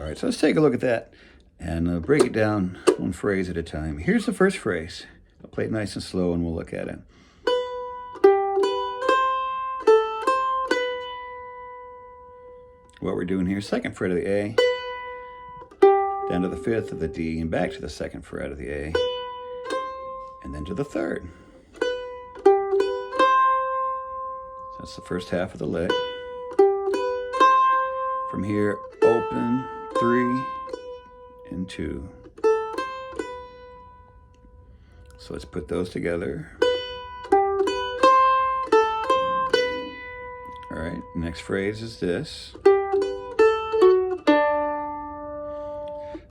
All right, so let's take a look at that and break it down one phrase at a time. Here's the first phrase. I'll play it nice and slow and we'll look at it. What we're doing here, second fret of the A, down to the fifth of the D, and back to the second fret of the A, and then to the third. So that's the first half of the lick. From here, open, 3 and 2. So let's put those together. All right, next phrase is this,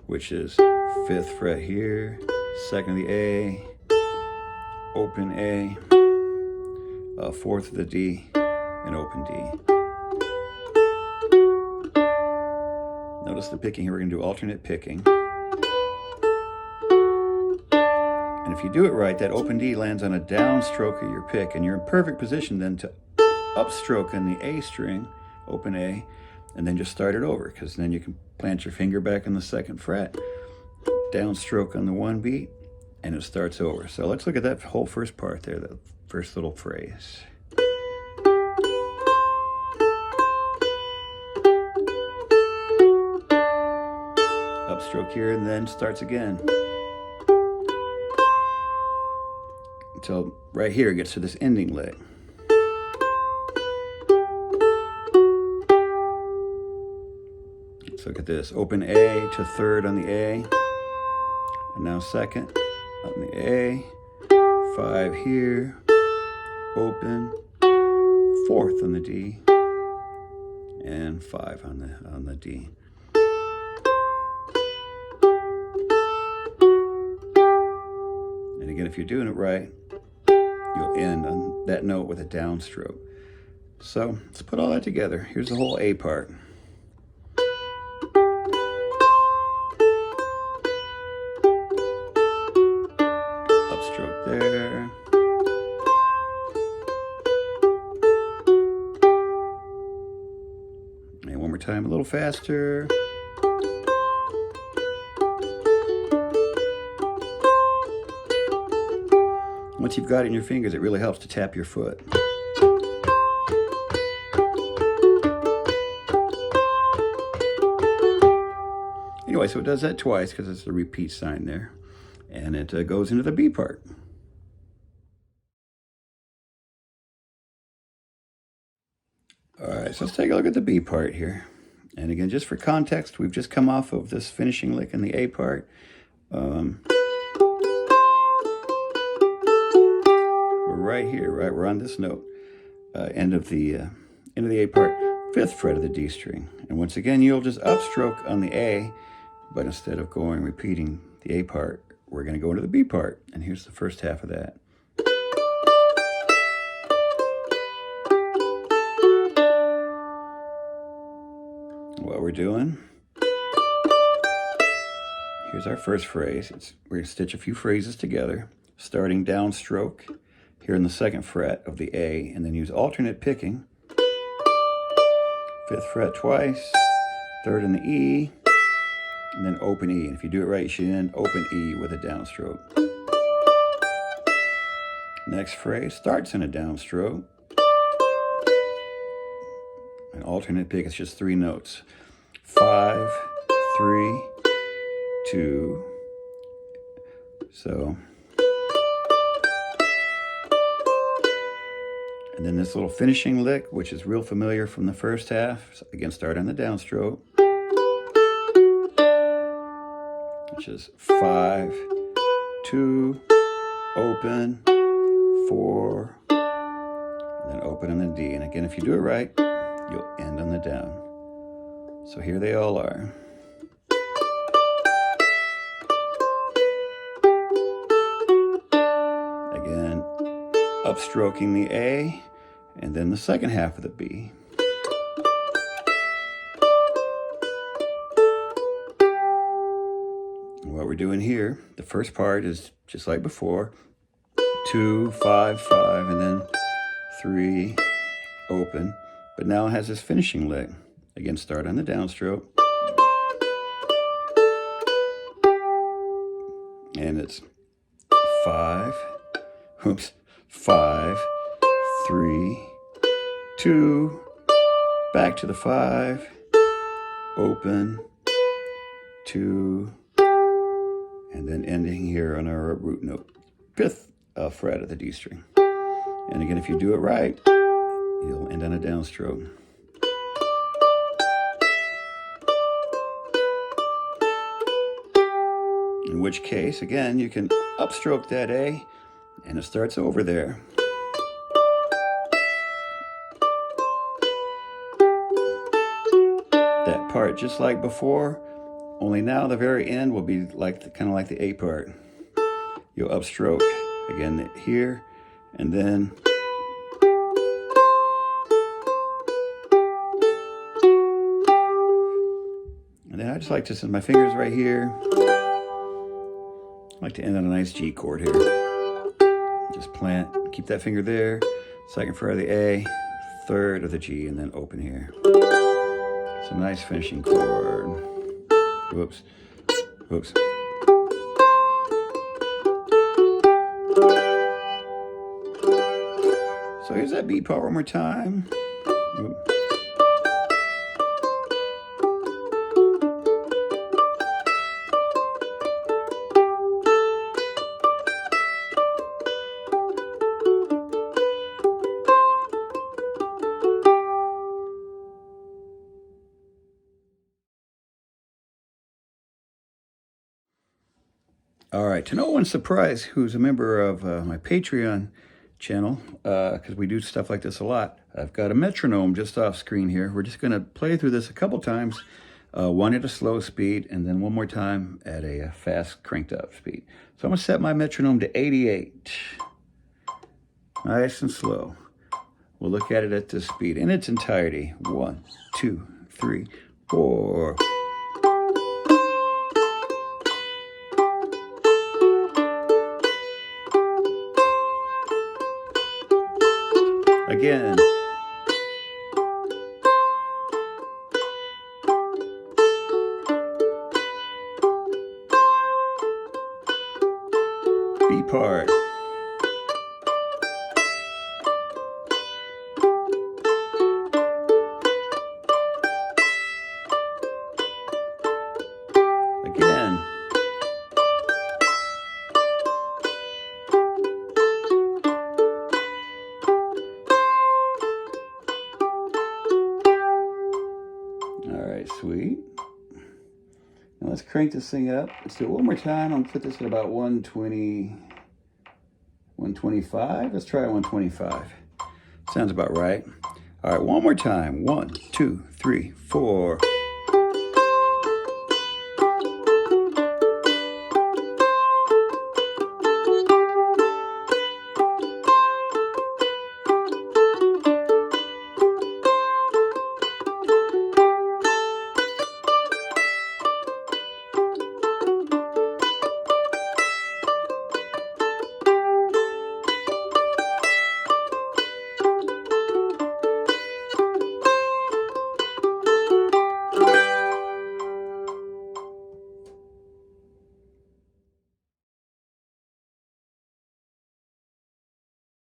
which is 5th fret here, 2nd of the A, open A, 4th of the D, and open D. Notice the picking here, we're going to do alternate picking. And if you do it right, that open D lands on a downstroke of your pick, and you're in perfect position then to upstroke on the A string, open A, and then just start it over, because then you can plant your finger back in the 2nd fret, downstroke on the 1 beat, and it starts over. So let's look at that whole first part there, the first little phrase. Upstroke here and then starts again. Until right here it gets to this ending lick. Let's look at this. Open A to 3rd on the A, and now 2nd on the A, 5 here, open, 4th on the D, and 5 on the D. And again, if you're doing it right, you'll end on that note with a downstroke. So let's put all that together. Here's the whole A part. Upstroke there. And one more time, a little faster. Once you've got it in your fingers, it really helps to tap your foot. Anyway, so it does that twice because it's a repeat sign there. And it goes into the B part. All right, so let's take a look at the B part here. And again, just for context, we've just come off of this finishing lick in the A part. Right here, right, we're on this note, end of the A part, 5th fret of the D string. And once again, you'll just upstroke on the A, but instead of repeating the A part, we're going to go into the B part. And here's the first half of that. What we're doing, here's our first phrase. We're going to stitch a few phrases together, starting downstroke here in the 2nd fret of the A, and then use alternate picking. 5th fret twice, 3rd in the E, and then open E. And if you do it right, you should end open E with a downstroke. Next phrase starts in a downstroke. An alternate pick, it's just 3 notes. 5, 3, 2. So, and then this little finishing lick, which is real familiar from the first half. So again, start on the downstroke, which is 5, 2, open, 4, and then open on the D. And again, if you do it right, you'll end on the down. So here they all are. Again, upstroking the A, and then the 2nd half of the B. And what we're doing here, the first part is just like before, 2, 5, 5, and then 3, open. But now it has this finishing lick. Again, start on the downstroke, And it's 5, oops, 5, 3, 2, back to the 5, open, 2, and then ending here on our root note, 5th fret of the D string. And again, if you do it right, you'll end on a downstroke. In which case, again, you can upstroke that A, and it starts over there. That part, just like before, only now the very end will be like kind of like the A part. You'll upstroke again here, and then I just like to send my fingers right here. I like to end on a nice G chord here. Just plant, keep that finger there, 2nd fret of the A, 3rd of the G, and then open here. It's a nice finishing chord. Whoops, whoops. So here's that beat part one more time. Oop. All right, to no one's surprise who's a member of my Patreon channel, because we do stuff like this a lot, I've got a metronome just off screen here. We're just going to play through this a couple times, one at a slow speed, and then one more time at a fast cranked up speed. So I'm going to set my metronome to 88. Nice and slow. We'll look at it at this speed in its entirety. 1, 2, 3, 4. Again. B part. Again. All right, sweet. Now let's crank this thing up. Let's do it one more time. I'm gonna put this at about 120, 125. Let's try 125. Sounds about right. All right, one more time. 1, 2, 3, 4.